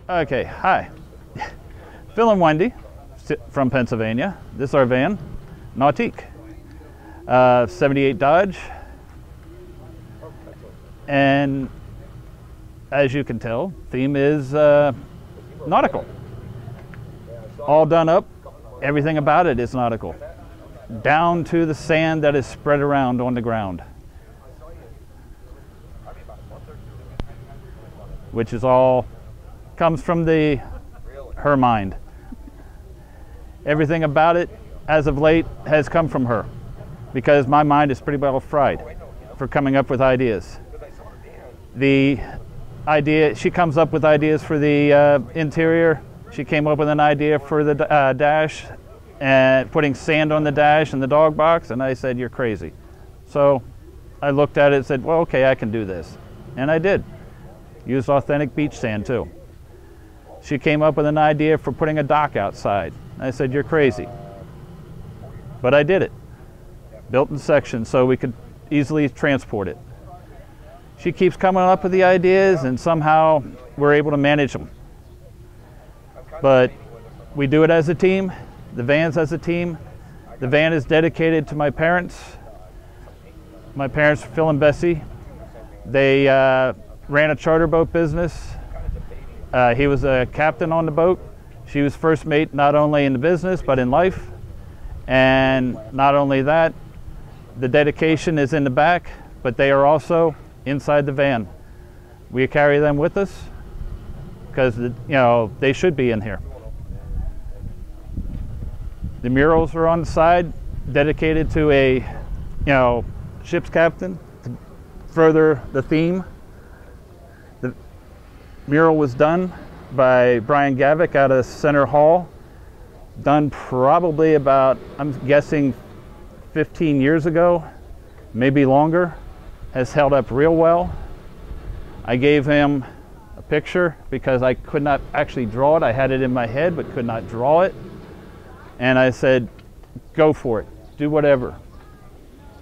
Okay, hi. Phil and Wendy from Pennsylvania. This is our van, Nautique. 78 Dodge. And as you can tell, theme is nautical. All done up, everything about it is nautical. Down to the sand that is spread around on the ground. Which is all, comes from her mind. Everything about it, as of late, has come from her. Because my mind is pretty well fried for coming up with ideas. The idea, she comes up with ideas for the interior. She came up with an idea for the dash and putting sand on the dash and the dog box, and I said, you're crazy. So I looked at it and said, well, okay, I can do this. And I did. Used authentic beach sand too. She came up with an idea for putting a dock outside. I said, you're crazy. But I did it. Built in sections so we could easily transport it. She keeps coming up with the ideas and somehow we're able to manage them. But we do it as a team. The van's as a team. The van is dedicated to my parents. My parents, Phil and Bessie. They ran a charter boat business. He was a captain on the boat. She was first mate not only in the business but in life. And not only that, the dedication is in the back, but they are also inside the van. We carry them with us because they should be in here. The murals are on the side, dedicated to a ship's captain to further the theme. The mural was done by Brian Gavick out of Center Hall, done probably about, I'm guessing, 15 years ago, maybe longer. Has held up real well. I gave him a picture because I could not actually draw it. I had it in my head but could not draw it. And I said, go for it, do whatever.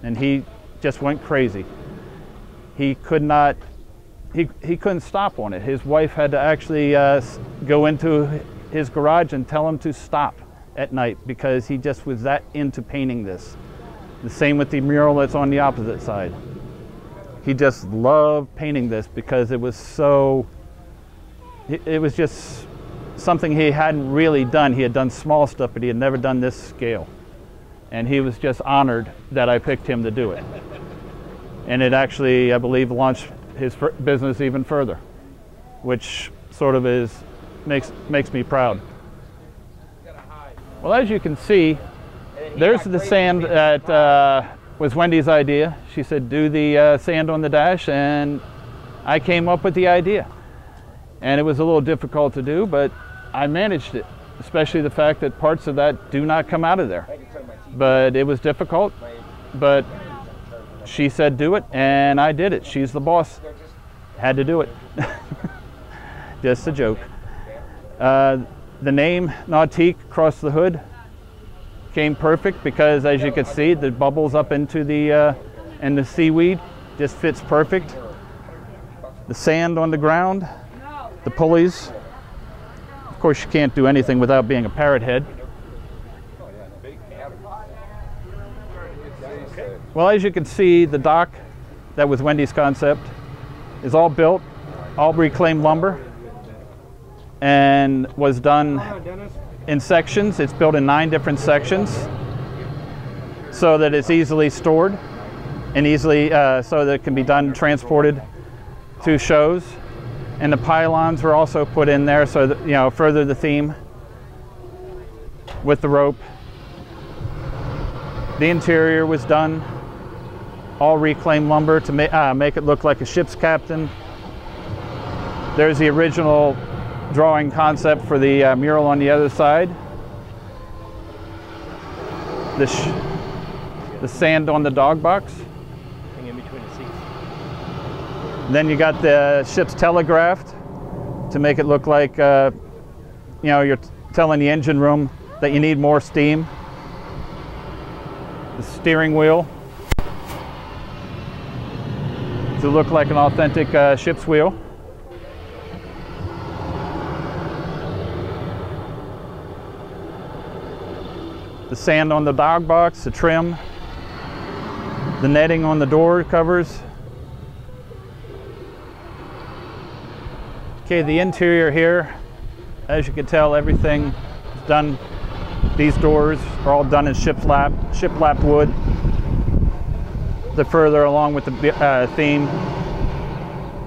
And he just went crazy. He could not, he couldn't stop on it. His wife had to actually go into his garage and tell him to stop at night because he just was that into painting this. The same with the mural that's on the opposite side. He just loved painting this because it was so, it was just something he hadn't really done. He had done small stuff, but he had never done this scale. And he was just honored that I picked him to do it. And it actually, I believe, launched his business even further, which sort of makes me proud. Well, as you can see, there's the sand that was Wendy's idea. She said, do the sand on the dash, and I came up with the idea. And it was a little difficult to do, but I managed it, especially the fact that parts of that do not come out of there. But it was difficult, but she said do it, and I did it. She's the boss. Had to do it. Just a joke. The name Nautique across the hood came perfect because, as you can see, the bubbles up into the and the seaweed just fits perfect. The sand on the ground, the pulleys. Of course, you can't do anything without being a parrot head. Well, as you can see, the dock that was Wendy's concept is all built, all reclaimed lumber, and was done in sections. It's built in 9 different sections so that it's easily stored and easily so that it can be done, transported to shows. And the pylons were also put in there so that, further the theme with the rope. The interior was done, all reclaimed lumber to make it look like a ship's captain. There's the original drawing concept for the mural on the other side. The sand on the dog box. In between the seats. Then you got the ship's telegraph to make it look like you're telling the engine room that you need more steam. The steering wheel to look like an authentic ship's wheel. sand on the dog box, the trim, the netting on the door covers. Okay, the interior here, as you can tell, everything is done. These doors are all done in shiplap wood. They're further along with the theme.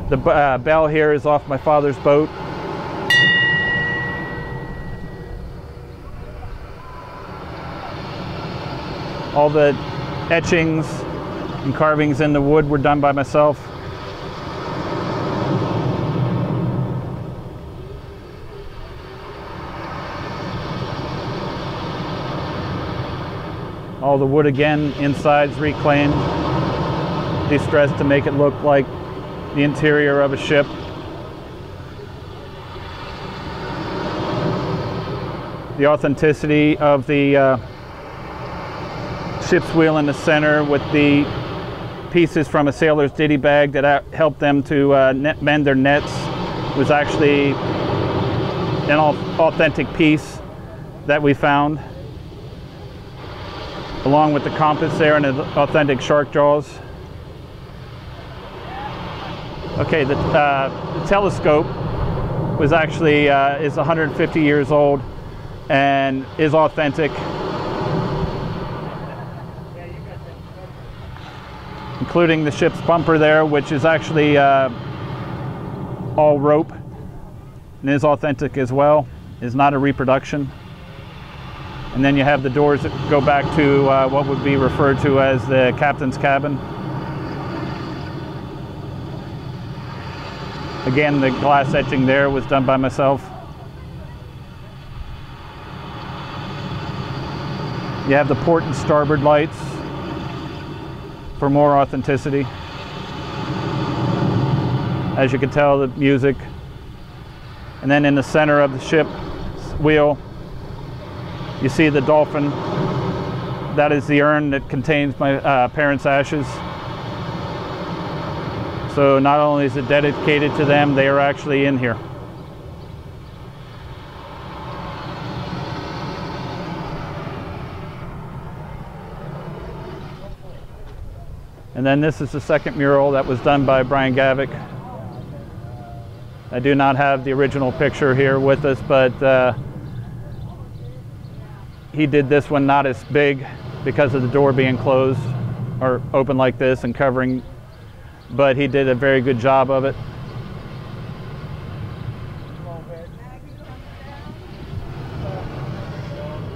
The bell here is off my father's boat. All the etchings and carvings in the wood were done by myself. All the wood again, inside's reclaimed, distressed to make it look like the interior of a ship. The authenticity of the ship's wheel in the center with the pieces from a sailor's ditty bag that helped them to mend their nets was actually an authentic piece that we found, along with the compass there and the authentic shark jaws. Okay, the telescope was actually is 150 years old and is authentic, including the ship's bumper there, which is actually all rope and is authentic as well, is not a reproduction. And then you have the doors that go back to what would be referred to as the captain's cabin. Again, the glass etching there was done by myself. You have the port and starboard lights for more authenticity. As you can tell, the music. And then in the center of the ship's wheel, you see the dolphin. That is the urn that contains my parents' ashes. So not only is it dedicated to them, they are actually in here. And then this is the second mural that was done by Brian Gavick. I do not have the original picture here with us, but he did this one not as big because of the door being closed or open like this and covering, but he did a very good job of it.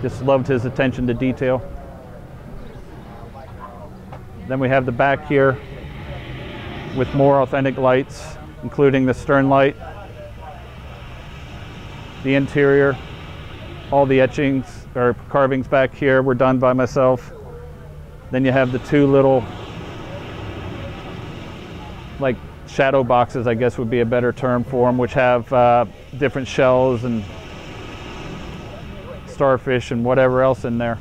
Just loved his attention to detail. Then we have the back here with more authentic lights, including the stern light, the interior, all the etchings or carvings back here were done by myself. Then you have the two little, like shadow boxes, I guess would be a better term for them, which have different shells and starfish and whatever else in there.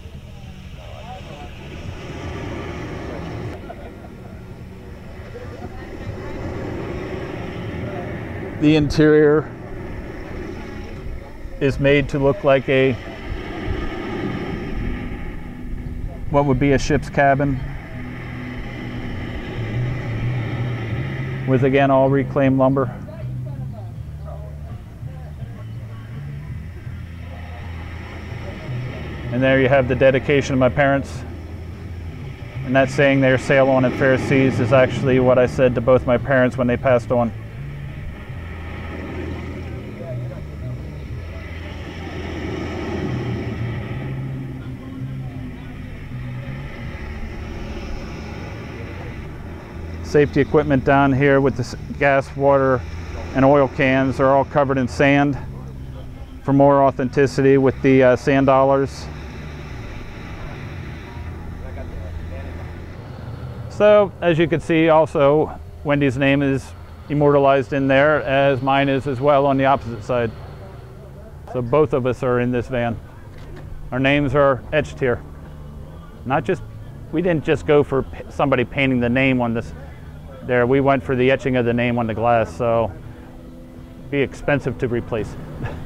The interior is made to look like what would be a ship's cabin, with again all reclaimed lumber. And there you have the dedication of my parents. And that saying there, "Sail on in fair seas," is actually what I said to both my parents when they passed on. Safety equipment down here with the gas, water, and oil cans are all covered in sand for more authenticity with the sand dollars. So as you can see, also Wendy's name is immortalized in there, as mine is as well on the opposite side. So both of us are in this van. Our names are etched here. We didn't just go for somebody painting the name on this there. We went for the etching of the name on the glass, so it'd be expensive to replace.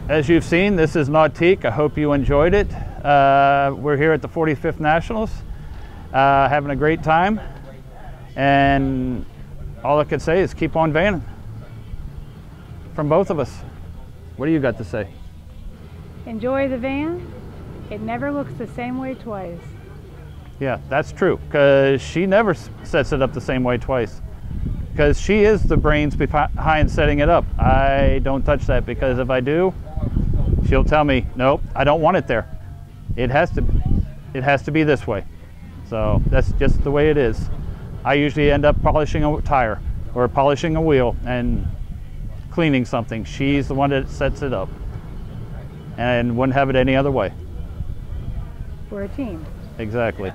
As you've seen, this is Nautique. I hope you enjoyed it. We're here at the 45th Nationals, having a great time, and all I could say is keep on vanning from both of us. What do you got to say? Enjoy the van. It never looks the same way twice. Yeah, that's true, because she never sets it up the same way twice, because she is the brains behind setting it up. I don't touch that, because if I do, she'll tell me, nope, I don't want it there. It has to be this way. So that's just the way it is. I usually end up polishing a tire or polishing a wheel and cleaning something. She's the one that sets it up, and wouldn't have it any other way. We're a team. Exactly.